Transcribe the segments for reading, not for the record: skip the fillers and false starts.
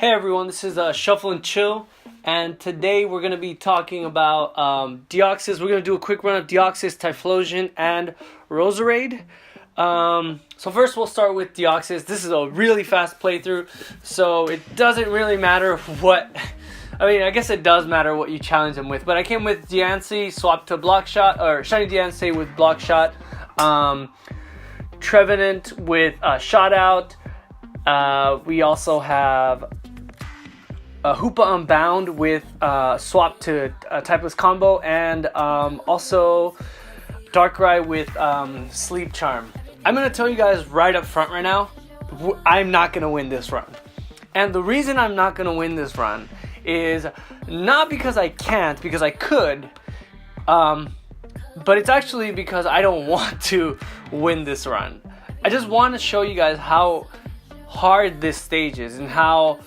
Hey everyone, this is Shuffle and Chill, and today we're going to be talking about Deoxys. We're going to do a quick run of Deoxys, Typhlosion, and Roserade. So first we'll start with Deoxys. This is a really fast playthrough, so it doesn't really matter what... I guess it does matter what you challenge him with, but I came with Deoxys, swapped to Block Shot, or Shiny Deoxys with Block Shot, Trevenant with Shot Out. We also have Hoopa Unbound with swap to Typeless Combo, and also Darkrai with Sleep Charm. I'm going to tell you guys right up front right now, I'm not going to win this run. And the reason I'm not going to win this run is not because I can't, because I could, but it's actually because I don't want to win this run. I just want to show you guys how hard this stage is and how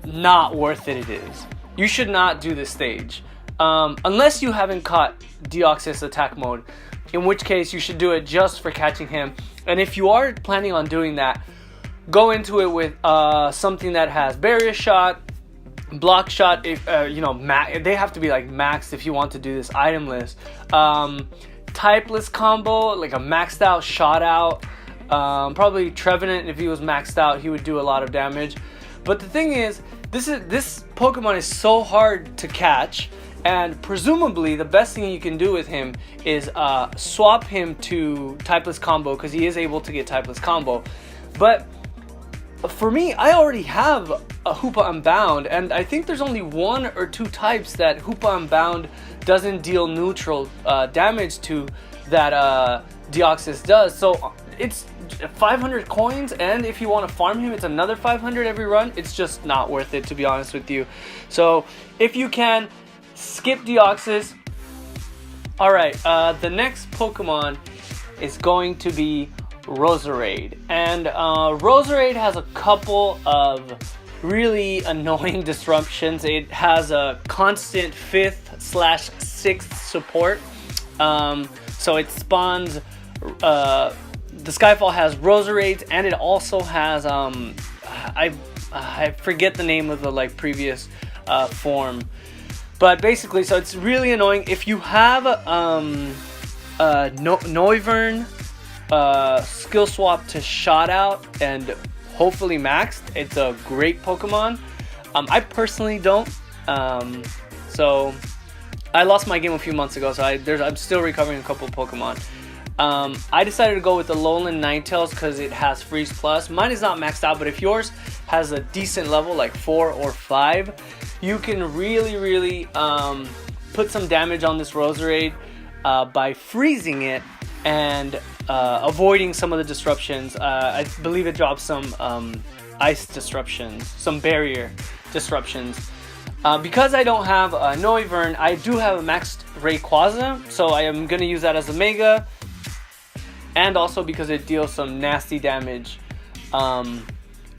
not worth it is. You should not do this stage unless you haven't caught Deoxys attack mode, in which case you should do it just for catching him. And if you are planning on doing that, go into it with something that has Barrier Shot, Block Shot. If they have to be like maxed if you want to do this item list. Typeless Combo, like a maxed out Shot Out. Probably Trevenant, if he was maxed out, he would do a lot of damage. But the thing is, this Pokemon is so hard to catch, and presumably the best thing you can do with him is swap him to Typeless Combo, because he is able to get Typeless Combo. But for me, I already have a Hoopa Unbound, and I think there's only one or two types that Hoopa Unbound doesn't deal neutral damage to that Deoxys does. So it's 500 coins, and if you want to farm him, it's another 500 every run. It's just not worth it, to be honest with you. So if you can, skip Deoxys. Alright, the next Pokemon is going to be Roserade. And Roserade has a couple of really annoying disruptions. It has a constant 5th/6th support. So it spawns... the Skyfall has Roserades, and it also has I forget the name of the previous form, but basically, so it's really annoying. If you have Noivern skill swap to Shot Out and hopefully maxed, it's a great Pokemon. I personally don't, so I lost my game a few months ago, so I'm still recovering a couple Pokemon. I decided to go with the Lowland Ninetales because it has Freeze Plus. Mine is not maxed out, but if yours has a decent level, like 4 or 5, you can really put some damage on this Roserade by freezing it and avoiding some of the disruptions. I believe it drops some ice disruptions, some barrier disruptions. Because I don't have a Noivern, I do have a maxed Rayquaza, so I am going to use that as a Mega. And also because it deals some nasty damage,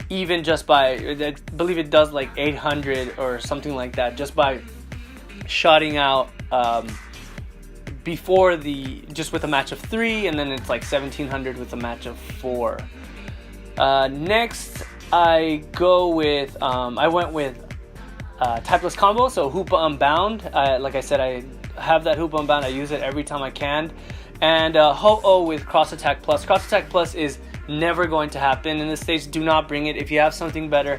even just by, I believe it does like 800 or something like that, just by shotting out before just with a match of 3, and then it's like 1700 with a match of 4. Next, I went with Typeless Combo, so Hoopa Unbound. Like I said, I have that Hoopa Unbound. I use it every time I can. And Ho-Oh with Cross Attack Plus. Cross Attack Plus is never going to happen in this stage. Do not bring it. If you have something better,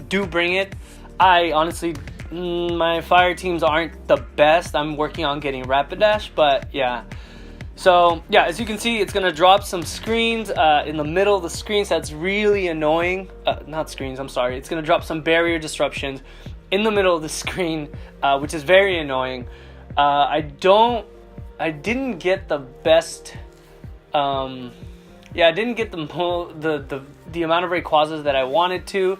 do bring it. I honestly, my fire teams aren't the best. I'm working on getting Rapidash, but yeah. So yeah, as you can see, it's going to drop some screens in the middle of the screens. That's really annoying. Not screens, I'm sorry. It's going to drop some barrier disruptions in the middle of the screen, which is very annoying. I didn't get the best. I didn't get the amount of Rayquazas that I wanted to.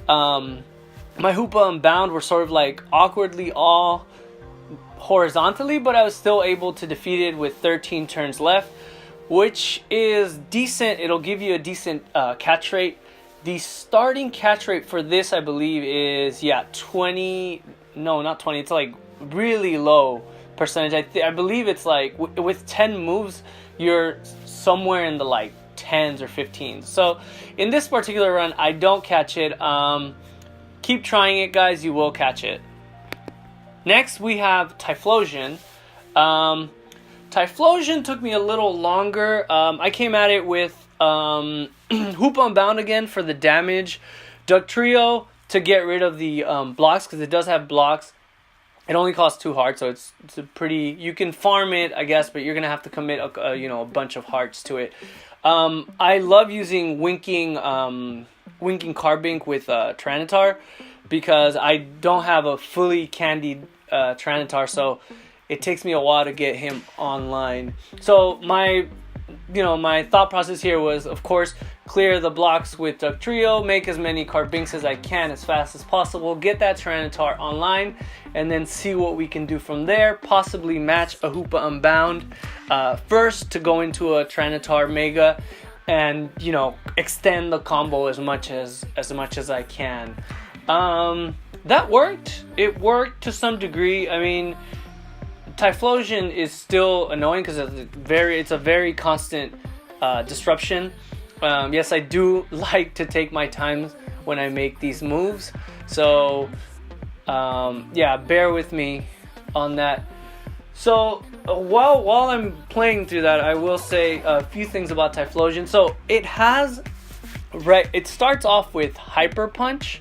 My Hoopa Unbound were sort of like awkwardly all horizontally, but I was still able to defeat it with 13 turns left, which is decent. It'll give you a decent catch rate. The starting catch rate for this, I believe, is 20. No, not 20. It's like really low percentage. I believe it's like with 10 moves, you're somewhere in the like 10s or 15s. So in this particular run, I don't catch it. Keep trying it, guys. You will catch it. Next, we have Typhlosion. Typhlosion took me a little longer. I came at it with Hoop Unbound again for the damage. Dugtrio to get rid of the blocks, because it does have blocks. It only costs 2 hearts, so it's a pretty... You can farm it, I guess, but you're going to have to commit a bunch of hearts to it. I love using Winking Carbink with Tyranitar, because I don't have a fully candied Tyranitar, so it takes me a while to get him online. So my thought process here was, of course, clear the blocks with Dugtrio, make as many Carbinks as I can as fast as possible, get that Tyranitar online, and then see what we can do from there. Possibly match a Hoopa Unbound first to go into a Tyranitar Mega, and extend the combo as much as I can. That worked. It worked to some degree. I mean, Typhlosion is still annoying because it's a very constant disruption. Yes, I do like to take my time when I make these moves. So, yeah, bear with me on that. So, while I'm playing through that, I will say a few things about Typhlosion. So, it starts off with Hyper Punch.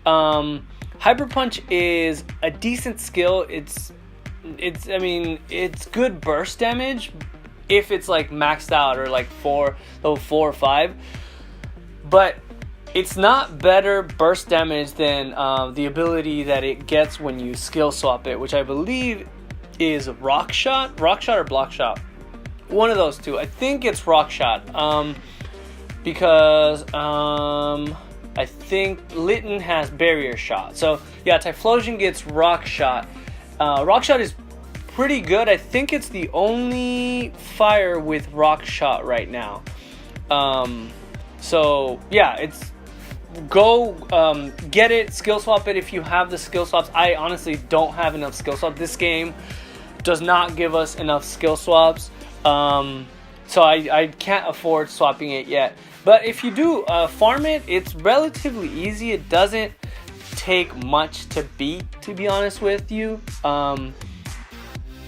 Hyper Punch is a decent skill. It's good burst damage if it's like maxed out or like level 4 or 5, but it's not better burst damage than the ability that it gets when you skill swap it, which I believe is Rock Shot or Block Shot, one of those two. I think it's Rock Shot, because I think Litten has Barrier Shot. So yeah, Typhlosion gets Rock Shot. Rock Shot is pretty good. I think it's the only fire with Rock Shot right now. So yeah, it's go get it, skill swap it if you have the skill swaps. I honestly don't have enough skill swaps. This game does not give us enough skill swaps, so I can't afford swapping it yet. But if you do farm it, it's relatively easy. It doesn't take much to beat, to be honest with you.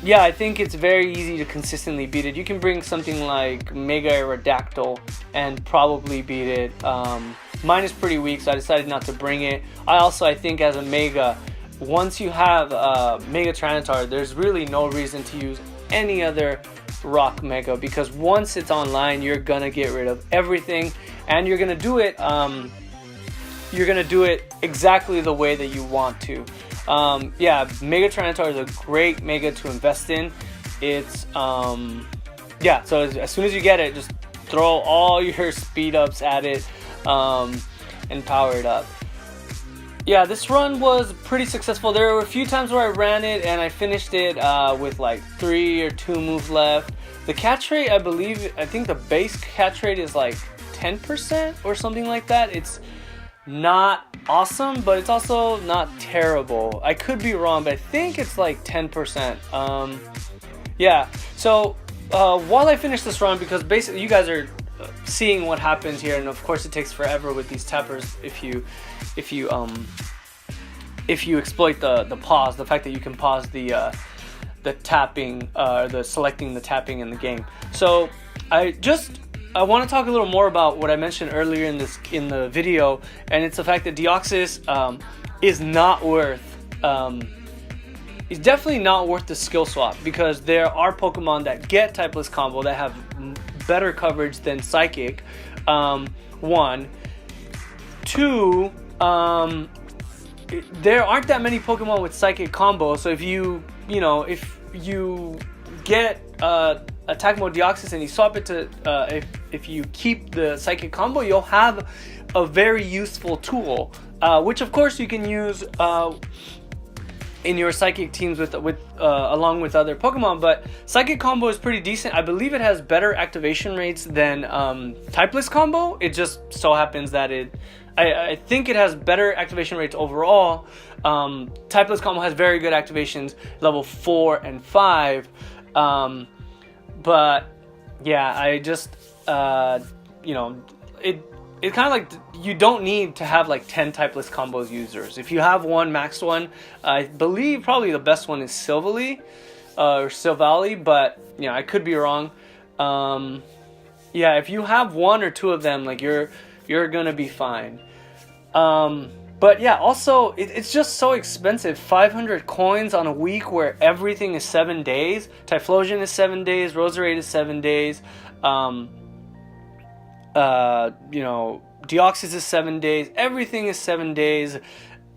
Yeah, I think it's very easy to consistently beat it. You can bring something like Mega Aerodactyl and probably beat it. Mine is pretty weak, so I decided not to bring it. I think as a Mega, once you have Mega Tyranitar, there's really no reason to use any other Rock Mega, because once it's online, you're gonna get rid of everything, and you're gonna do it exactly the way that you want to. Yeah, Mega Tyranitar is a great Mega to invest in. It's yeah, so as soon as you get it, just throw all your speed ups at it and power it up. Yeah, this run was pretty successful. There were a few times where I ran it and I finished it with like 3 or 2 moves left. The catch rate, I think the base catch rate is like 10% or something like that. It's not awesome, but it's also not terrible. I could be wrong, but I think it's like 10%. Yeah, so while I finish this run, because basically you guys are seeing what happens here, and of course it takes forever with these tappers if you exploit the pause, the fact that you can pause the tapping, the selecting the tapping in the game. So I want to talk a little more about what I mentioned earlier in the video, and it's the fact that Deoxys is not worth. It's definitely not worth the skill swap, because there are Pokemon that get Typeless Combo that have better coverage than Psychic. 1, 2. There aren't that many Pokemon with Psychic Combo, so if you get Attack Mode Deoxys and you swap it to if you keep the Psychic Combo, you'll have a very useful tool, which of course you can use in your Psychic teams with along with other Pokemon. But Psychic Combo is pretty decent. I believe it has better activation rates than Typeless Combo. It just so happens that I think it has better activation rates overall. Typeless Combo has very good activations, level 4 and 5. But yeah, you know, it kind of like, you don't need to have like 10 typeless combos users. If you have one, max one, I believe probably the best one is Silvally or Silvally, but you know, I could be wrong. Yeah, if you have one or two of them, like you're gonna be fine. But yeah, also it's just so expensive. 500 coins on a week where everything is 7 days. Typhlosion is 7 days. Roserade is 7 days. You know, Deoxys is 7 days. Everything is 7 days.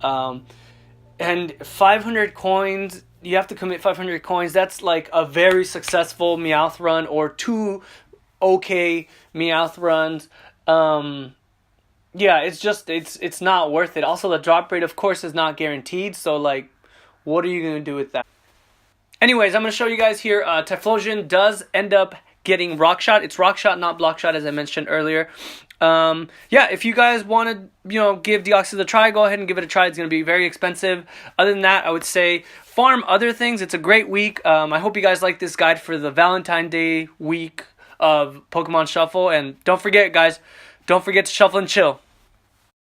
And 500 coins. You have to commit 500 coins. That's like a very successful Meowth run or 2 okay Meowth runs. Yeah, it's just it's not worth it. Also, the drop rate, of course, is not guaranteed. So like, what are you gonna do with that? Anyways, I'm gonna show you guys here. Typhlosion does end up getting Rock Shot. It's Rock Shot, not Block Shot, as I mentioned earlier. Yeah, if you guys want to, you know, give Deoxys a try, go ahead and give it a try. It's going to be very expensive. Other than that, I would say farm other things. It's a great week. I hope you guys like this guide for the Valentine's Day week of Pokemon Shuffle. And don't forget, guys, don't forget to shuffle and chill.